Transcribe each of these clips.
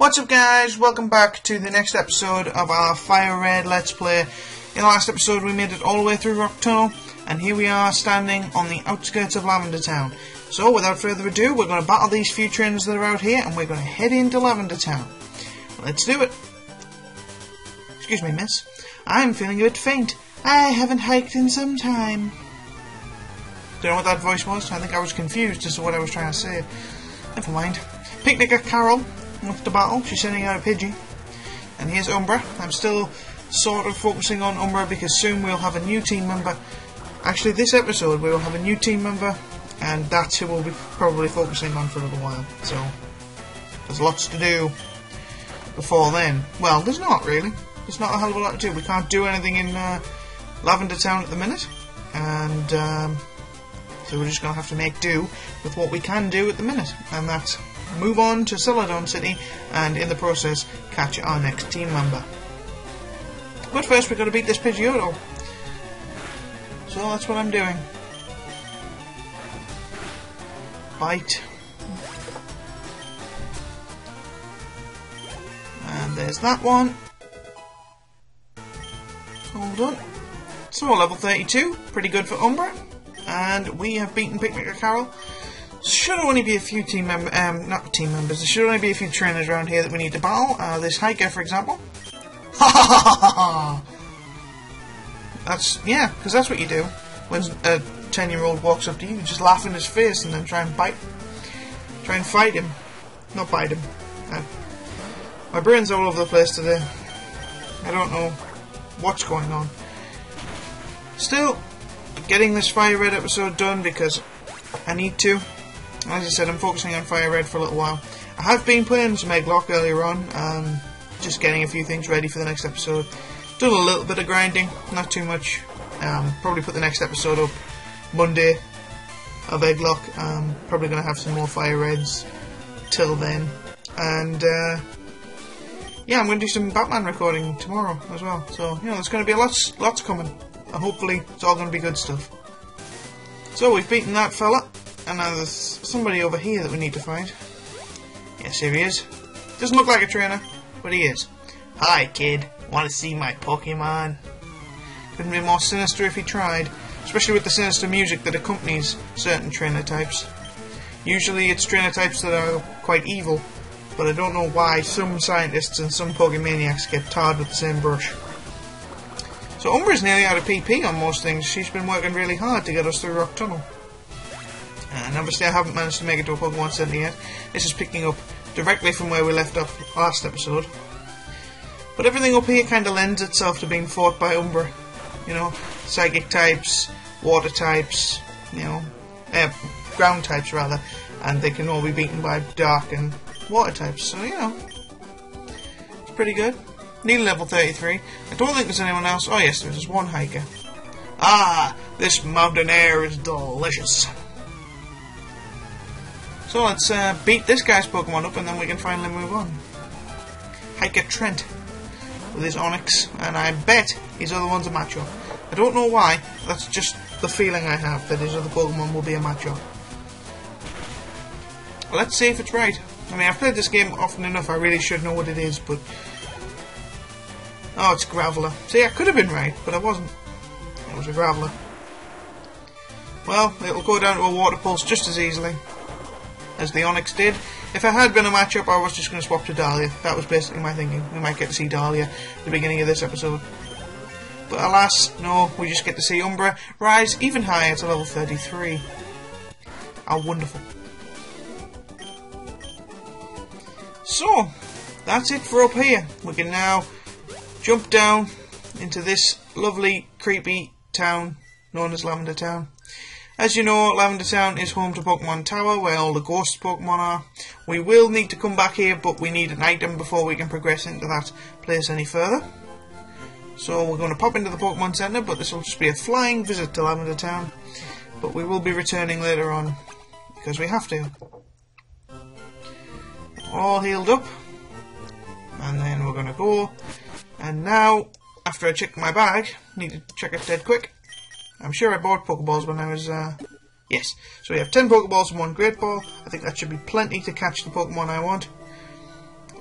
What's up guys, welcome back to the next episode of our Fire Red Let's Play. In the last episode we made it all the way through Rock Tunnel, and here we are standing on the outskirts of Lavender Town. So without further ado, we're going to battle these few trainers that are out here, and we're going to head into Lavender Town. Let's do it. Excuse me miss, I'm feeling a bit faint. I haven't hiked in some time. Don't know what that voice was, I think I was confused as to what I was trying to say. Never mind. Picnicker Carol wants to battle, she's sending out a Pidgey. And here's Umbra. I'm still sort of focusing on Umbra because soon we'll have a new team member. Actually this episode we will have a new team member, and that's who we'll be probably focusing on for a little while. So there's lots to do before then. Well, there's not really. There's not a hell of a lot to do. We can't do anything in Lavender Town at the minute, and so we're just going to have to make do with what we can do at the minute, and that's move on to Celadon City and in the process catch our next team member. But first we've got to beat this Pidgeotto, so that's what I'm doing. Bite. And there's that one. Hold on. So level 32, pretty good for Umbra. And we have beaten Picnicker Carol. Should only be a few team members, not team members, there should only be a few trainers around here that we need to battle. This hiker, for example. Ha ha ha ha ha! That's, yeah, because that's what you do when a 10-year-old walks up to you. You just laugh in his face and then try and fight him. Not bite him. My brain's all over the place today. I don't know what's going on. Still, getting this Fire Red episode done because I need to. As I said, I'm focusing on Fire Red for a little while. I have been playing some Egglock earlier on, just getting a few things ready for the next episode. Done a little bit of grinding, not too much. Probably put the next episode up Monday of Egglock. Probably going to have some more Fire Reds till then. And yeah, I'm going to do some Batman recording tomorrow as well. So, you know, there's going to be lots coming. And hopefully it's all going to be good stuff. So we've beaten that fella. And now there's somebody over here that we need to fight. Yes, here he is. Doesn't look like a trainer, but he is. Hi, kid. Want to see my Pokemon? Couldn't be more sinister if he tried. Especially with the sinister music that accompanies certain trainer types. Usually it's trainer types that are quite evil, but I don't know why some scientists and some Pokemaniacs get tarred with the same brush. So Umbra's nearly out of PP on most things. She's been working really hard to get us through Rock Tunnel. And obviously I haven't managed to make it to a Pokemon Center yet. This is picking up directly from where we left off last episode. But everything up here kind of lends itself to being fought by Umbra. You know, Psychic types, Water types, you know, Ground types rather. And they can all be beaten by Dark and Water types. So, you know, it's pretty good. Need level 33. I don't think there's anyone else. Oh yes, there's one hiker. Ah, this mountain air is delicious. So let's beat this guy's Pokemon up and then we can finally move on. Hiker Trent with his Onix, and I bet his other one's a matchup. I don't know why, that's just the feeling I have that his other Pokemon will be a matchup. Well, let's see if it's right. I mean, I've played this game often enough, I really should know what it is, but... Oh, it's Graveler. See, I could have been right, but I wasn't. It was a Graveler. Well, it'll go down to a Water Pulse just as easily as the Onix did. If I had been a matchup, I was just going to swap to Dahlia. That was basically my thinking. We might get to see Dahlia at the beginning of this episode. But alas, no, we just get to see Umbra rise even higher to level 33. How wonderful. So, that's it for up here. We can now jump down into this lovely, creepy town known as Lavender Town. As you know, Lavender Town is home to Pokemon Tower, where all the ghost Pokemon are. We will need to come back here, but we need an item before we can progress into that place any further. So we're going to pop into the Pokemon Center, but this will just be a flying visit to Lavender Town. But we will be returning later on, because we have to. All healed up. And then we're going to go. And now, after I check my bag, need to check it dead quick. I'm sure I bought Pokeballs when I was, yes. So we have 10 Pokeballs and 1 Great Ball. I think that should be plenty to catch the Pokemon I want.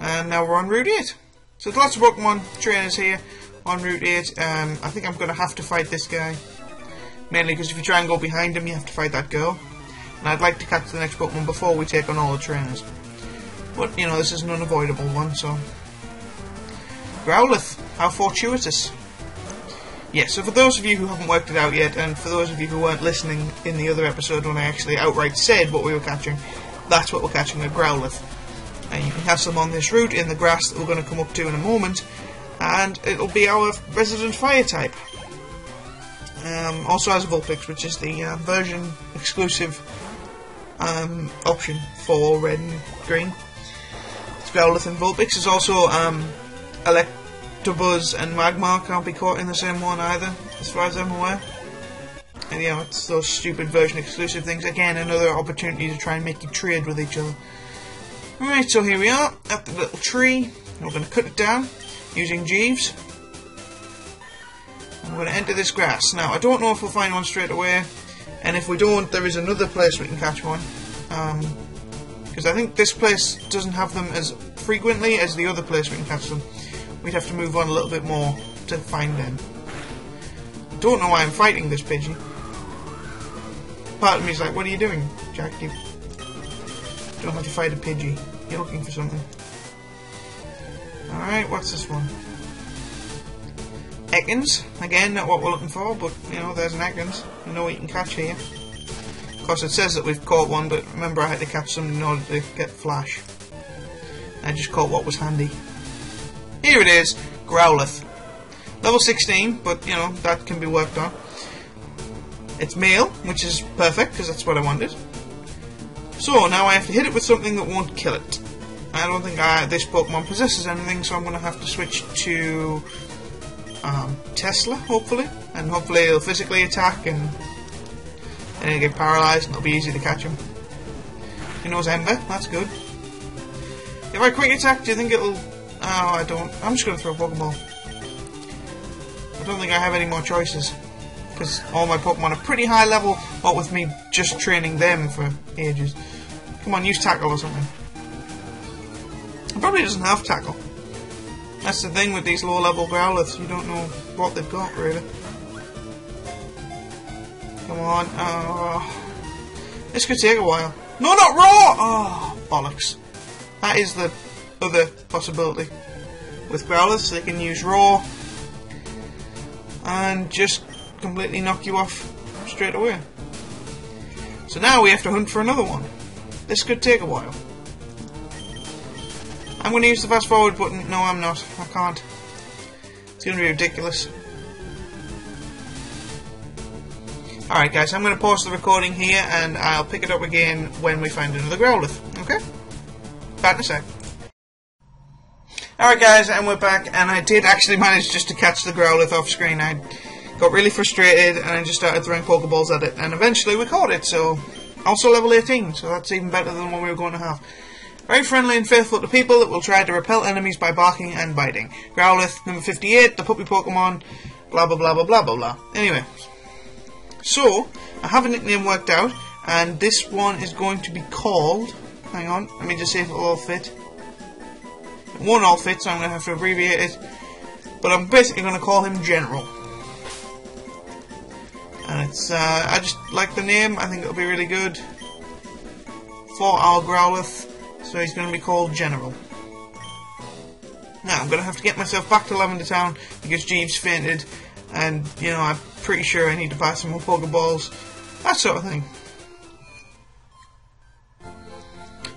And now we're on Route 8. So there's lots of Pokemon trainers here on Route 8. I think I'm going to have to fight this guy. Mainly because if you try and go behind him, you have to fight that girl. And I'd like to catch the next Pokemon before we take on all the trainers. But, you know, this is an unavoidable one, so... Growlithe, how fortuitous. Yeah, so for those of you who haven't worked it out yet, and for those of you who weren't listening in the other episode when I actually outright said what we were catching, that's what we're catching, a Growlithe. And you can catch them on this route in the grass that we're going to come up to in a moment, and it'll be our resident fire type. Also has a Vulpix, which is the version exclusive option for red and green. It's Growlithe and Vulpix. There's also Electabuzz and Magmar can't be caught in the same one either, as far as I'm aware. And you know, it's those stupid version exclusive things. Again, another opportunity to try and make you trade with each other. Right, so here we are at the little tree. We're going to cut it down using Jeeves. I'm going to enter this grass. Now, I don't know if we'll find one straight away, and if we don't, there is another place we can catch one. Because I think this place doesn't have them as frequently as the other place we can catch them. We'd have to move on a little bit more to find them. I don't know why I'm fighting this Pidgey. Part of me is like, what are you doing, Jack? You don't have to fight a Pidgey. You're looking for something. Alright, what's this one? Ekans. Again, not what we're looking for, but, you know, there's an Ekans. You know what you can catch here. Of course, it says that we've caught one, but remember I had to catch some in order to get Flash. I just caught what was handy. Here it is, Growlithe. Level 16, but, you know, that can be worked on. It's male, which is perfect, because that's what I wanted. So, now I have to hit it with something that won't kill it. I don't think this Pokemon possesses anything, so I'm going to have to switch to Tesla, hopefully. And hopefully it'll physically attack, and then he'll get paralysed, and it'll be easy to catch him. He knows Ember, that's good. If I quick attack, do you think it'll... Oh, I don't. I'm just going to throw a Pokeball. I don't think I have any more choices. Because all my Pokemon are pretty high level, what with me just training them for ages. Come on, use Tackle or something. It probably doesn't have Tackle. That's the thing with these low level Growlithes, you don't know what they've got really. Come on, this could take a while. No, not Raw! Oh, bollocks. That is the other possibility. With Growlithes, they can use Raw and just completely knock you off straight away. So now we have to hunt for another one. This could take a while. I'm going to use the fast forward button. No, I'm not. I can't. It's going to be ridiculous. Alright guys, I'm going to pause the recording here and I'll pick it up again when we find another Growlithe. Okay? Back in a sec. Alright guys, and we're back, and I did actually manage just to catch the Growlithe off screen. I got really frustrated and I just started throwing Pokeballs at it, and eventually we caught it, so... Also level 18, so that's even better than what we were going to have. Very friendly and faithful to people that will try to repel enemies by barking and biting. Growlithe, number 58, the puppy Pokemon, blah blah blah blah blah blah blah. Anyway, so, I have a nickname worked out, and this one is going to be called... Hang on, let me just see if it will all fit. It won't all fit, so I'm going to have to abbreviate it. But I'm basically going to call him General. And it's, I just like the name, I think it'll be really good for our Growlithe, so he's going to be called General. Now, I'm going to have to get myself back to Lavender Town because Jeeves fainted, and, you know, I'm pretty sure I need to buy some more Pokeballs, that sort of thing.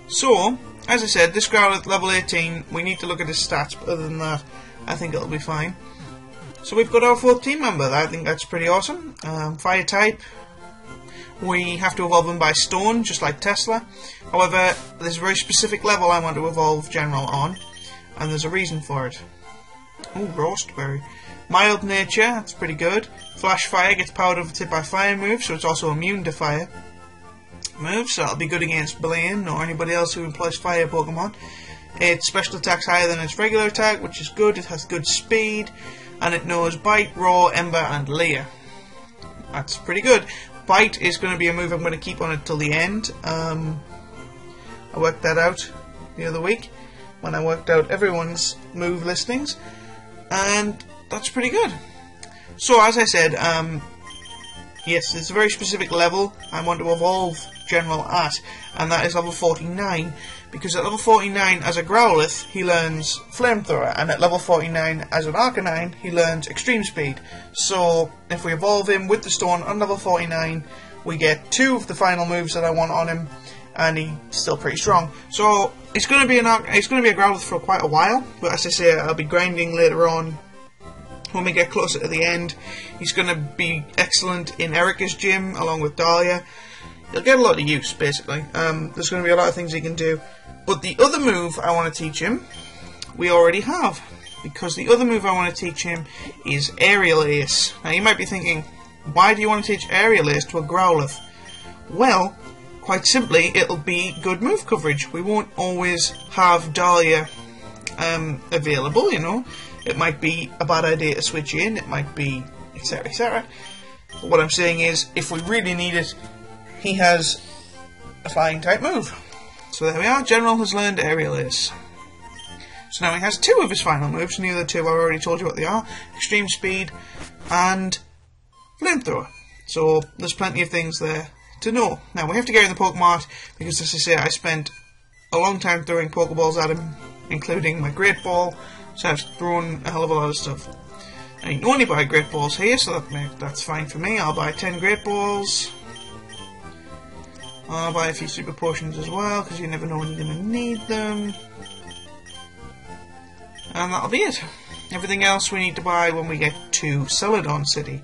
So, as I said, this Growlithe level 18, we need to look at his stats, but other than that, I think it'll be fine. So we've got our 4th team member. I think that's pretty awesome. Fire type. We have to evolve him by stone, just like Tesla. However, there's a very specific level I want to evolve General on, and there's a reason for it. Ooh, Roastberry. Mild nature, that's pretty good. Flash Fire gets powered over tip by fire moves, so it's also immune to fire moves, so that'll be good against Blaine or anybody else who employs fire Pokemon. Its special attack's higher than its regular attack, which is good. It has good speed, and it knows Bite, Raw, Ember, and Leer. That's pretty good. Bite is going to be a move I'm going to keep on it till the end. I worked that out the other week. when I worked out everyone's move listings, and that's pretty good. So as I said, yes, it's a very specific level I want to evolve General at, and that is level 49, because at level 49 as a Growlithe he learns Flamethrower, and at level 49 as an Arcanine he learns Extreme Speed. So if we evolve him with the stone on level 49, we get 2 of the final moves that I want on him, and he's still pretty strong. So it's going to be a Growlithe for quite a while, but as I say, I'll be grinding later on. When we get closer to the end, he's going to be excellent in Erica's gym along with Dahlia. He'll get a lot of use, basically. There's going to be a lot of things he can do. But the other move I want to teach him, we already have. Because the other move I want to teach him is Aerial Ace. Now you might be thinking, why do you want to teach Aerial Ace to a Growlithe? Well, quite simply, it'll be good move coverage. We won't always have Dahlia available, you know. It might be a bad idea to switch in, it might be etc, etc. But what I'm saying is, if we really need it, he has a flying type move. So there we are, General has learned Aerial Ace. So now he has 2 of his final moves, and the other 2 I've already told you what they are: Extreme Speed and Flamethrower. So there's plenty of things there to know. Now we have to get in the Pokemart, because as I say, I spent a long time throwing Pokeballs at him, including my Great Ball. So I've thrown a hell of a lot of stuff. Now you can only buy Great Balls here, so that's fine for me. I'll buy 10 Great Balls. I'll buy a few Super Potions as well, because you never know when you're going to need them. And that'll be it. Everything else we need to buy when we get to Celadon City,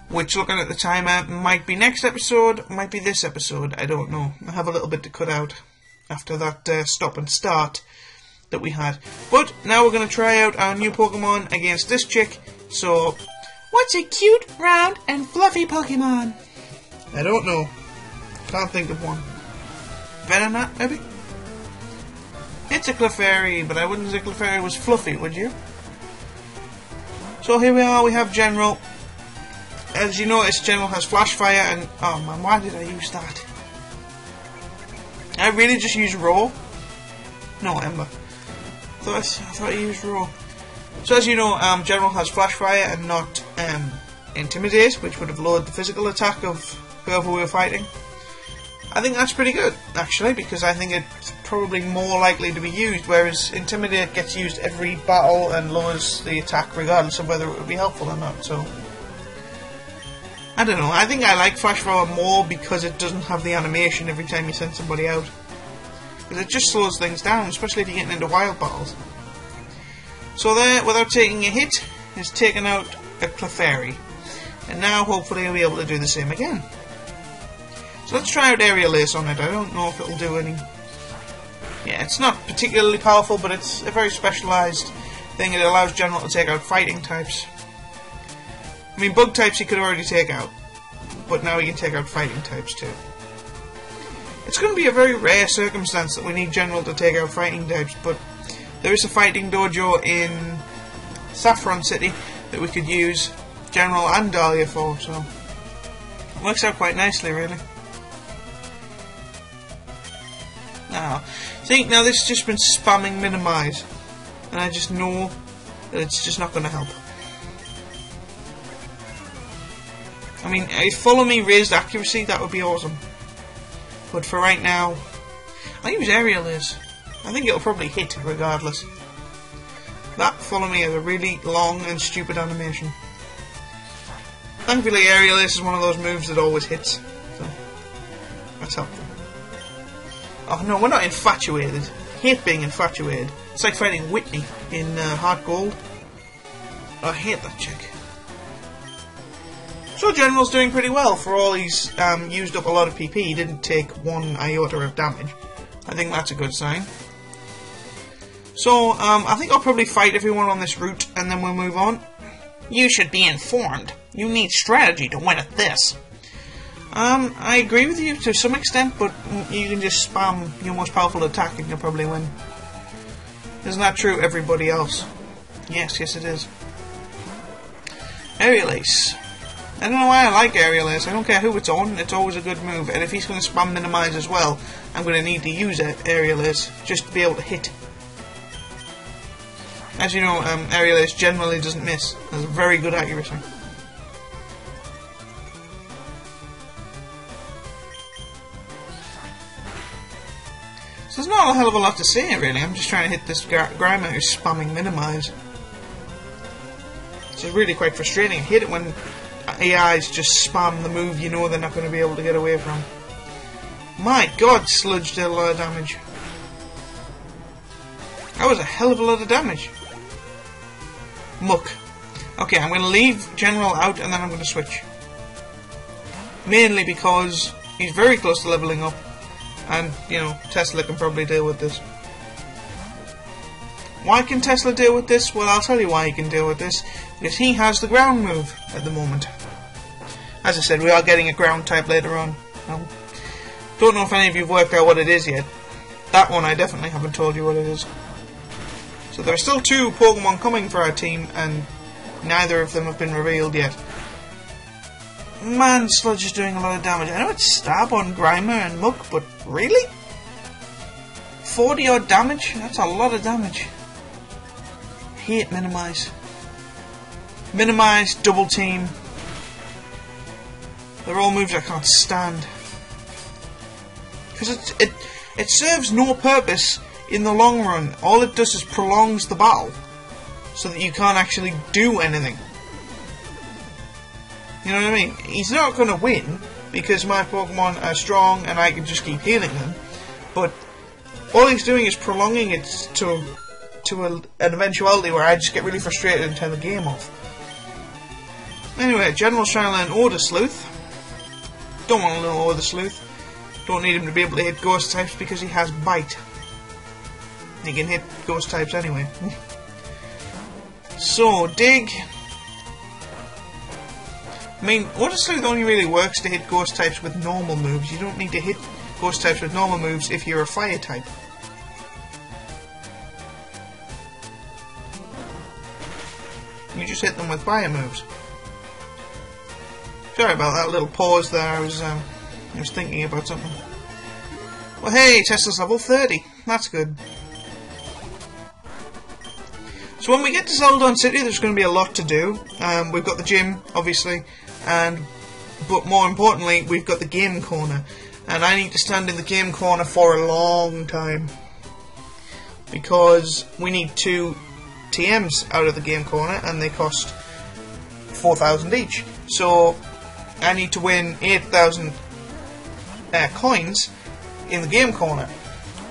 which, looking at the timer, might be next episode, might be this episode, I don't know. I have a little bit to cut out after that stop and start that we had. But now we're going to try out our new Pokemon against this chick. So, what's a cute, round and fluffy Pokemon? I don't know. Can't think of one. Venonat, maybe? It's a Clefairy, but I wouldn't say Clefairy was fluffy, would you? So here we are, we have General. As you notice, General has Flash Fire and... oh man, why did I use that? I really just used Raw? No, Ember. I thought I used Raw. So as you know, General has Flash Fire and not Intimidate, which would have lowered the physical attack of whoever we were fighting. I think that's pretty good, actually, because I think it's probably more likely to be used, whereas Intimidate gets used every battle and lowers the attack regardless of whether it would be helpful or not, so... I don't know, I think I like Flash Fire more because it doesn't have the animation every time you send somebody out. Because it just slows things down, especially if you're getting into wild battles. So there, without taking a hit, is taken out a Clefairy. And now hopefully I'll be able to do the same again. So let's try out Aerial Ace on it. I don't know if it'll do any... yeah, it's not particularly powerful, but it's a very specialised thing. It allows General to take out fighting types. I mean, bug types he could already take out, but now he can take out fighting types too. It's going to be a very rare circumstance that we need General to take out fighting types, but there is a fighting dojo in Saffron City that we could use General and Dahlia for, so it works out quite nicely, really. Now this has just been spamming Minimise, and I just know that it's just not going to help. I mean, if Follow Me raised accuracy, that would be awesome. But for right now, I'll use Aerial Ace. I think it'll probably hit regardless. That Follow Me has a really long and stupid animation. Thankfully, Aerial Ace is one of those moves that always hits, so that's helpful. Oh no, we're not infatuated. I hate being infatuated. It's like fighting Whitney in Heart Gold. I hate that chick. So General's doing pretty well. For all he's used up a lot of PP, he didn't take 1 iota of damage. I think that's a good sign. So, I think I'll probably fight everyone on this route, and then we'll move on. You should be informed. You need strategy to win at this. I agree with you to some extent, but you can just spam your most powerful attack and you'll probably win. Isn't that true, everybody else? Yes, it is. Aerial Ace. I don't know why I like Aerial Ace. I don't care who it's on, it's always a good move. And if he's going to spam Minimise as well, I'm going to need to use Aerial Ace just to be able to hit. As you know, aerial ace generally doesn't miss. Has very good accuracy. So there's not a hell of a lot to say, really. I'm just trying to hit this Grimer who's spamming Minimise. This is really quite frustrating. I hate it when AIs just spam the move you know they're not going to be able to get away from. My god, Sludge did a lot of damage. That was a hell of a lot of damage. Muck. Okay, I'm going to leave General out and then I'm going to switch. Mainly because he's very close to leveling up. And, you know, Tesla can probably deal with this. Why can Tesla deal with this? Well, I'll tell you why he can deal with this. Because he has the ground move at the moment. As I said, we are getting a ground type later on. Don't know if any of you have worked out what it is yet. That one I definitely haven't told you what it is. So there are still 2 Pokemon coming for our team, and neither of them have been revealed yet. Man, Sludge is doing a lot of damage. I know it's Stab on Grimer and Muck, but really? 40 odd damage? That's a lot of damage. Hate Minimise. Minimise, Double Team. They're all moves I can't stand. Because it serves no purpose in the long run. All it does is prolongs the battle, so that you can't actually do anything. You know what I mean? He's not going to win, because my Pokemon are strong and I can just keep healing them. But all he's doing is prolonging it to an eventuality where I just get really frustrated and turn the game off. Anyway, General's trying to learn Order Sleuth. Don't want to learn Order Sleuth. Don't need him to be able to hit Ghost types because he has Bite. He can hit Ghost types anyway. So, Dig. I mean, Order Sleuth only really works to hit Ghost types with normal moves. You don't need to hit Ghost types with normal moves if you're a Fire type. You just hit them with Fire moves. Sorry about that little pause there. I was thinking about something. Well, hey, Tesla's level 30. That's good. So when we get to Celadon City, there's going to be a lot to do. We've got the gym, obviously, but more importantly, we've got the game corner. And I need to stand in the game corner for a long time, because we need 2 TMs out of the game corner, and they cost 4,000 each. So I need to win 8,000 coins in the game corner.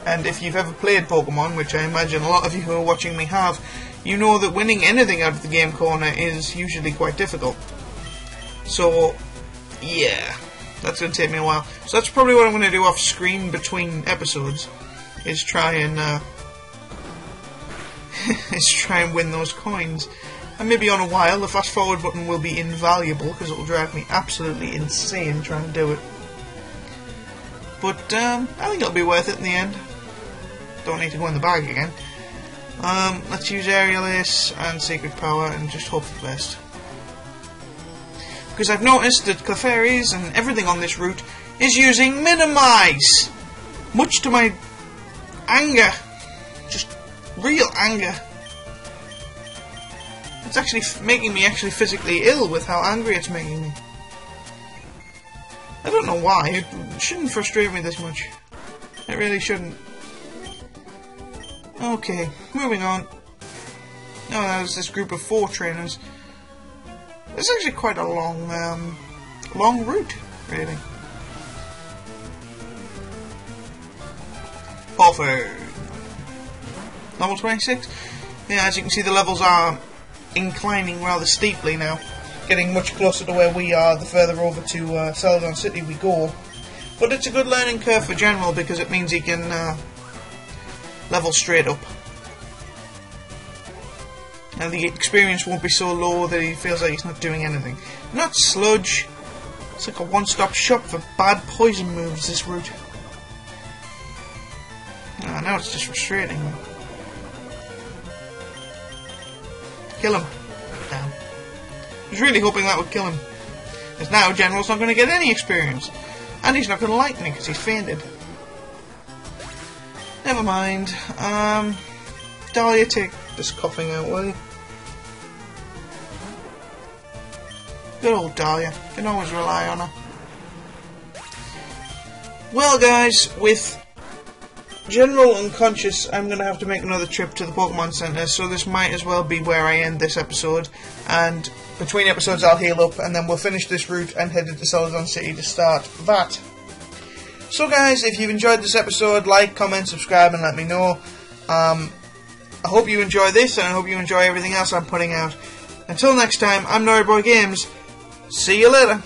And if you've ever played Pokemon, which I imagine a lot of you who are watching me have, you know that winning anything out of the game corner is usually quite difficult. So, yeah, that's going to take me a while. So that's probably what I'm going to do off screen between episodes, is try and win those coins. And maybe on a while, the fast forward button will be invaluable, because it will drive me absolutely insane trying to do it. But I think it'll be worth it in the end. Don't need to go in the bag again. Let's use Aerial Ace and Secret Power and just hope for the best. Because I've noticed that Clefairies and everything on this route is using Minimise! Much to my anger. Just real anger. It's actually making me physically ill with how angry it's making me. I don't know why. It shouldn't frustrate me this much. It really shouldn't. Okay, moving on. Oh, there's this group of 4 trainers. It's actually quite a long route, really. Balford. Level 26. Yeah, as you can see, the levels are inclining rather steeply now. Getting much closer to where we are the further over to Celadon City we go. But it's a good learning curve for General, because it means he can level straight up. And the experience won't be so low that he feels like he's not doing anything. Not Sludge. It's like a one-stop shop for bad poison moves, this route. Oh, now it's just frustrating. Kill him. Damn. I was really hoping that would kill him. Because now General's not going to get any experience. And he's not going to like me because he's fainted. Never mind. Dahlia take this coughing out, will you? Good old Dahlia. Can always rely on her. Well, guys, with General unconscious, I'm going to have to make another trip to the Pokemon Center, so this might as well be where I end this episode, and between episodes I'll heal up, and then we'll finish this route and head into Celadon City to start that. So guys, if you've enjoyed this episode, like, comment, subscribe and let me know. I hope you enjoy this, and I hope you enjoy everything else I'm putting out. Until next time, I'm NoryBoyGames. See you later.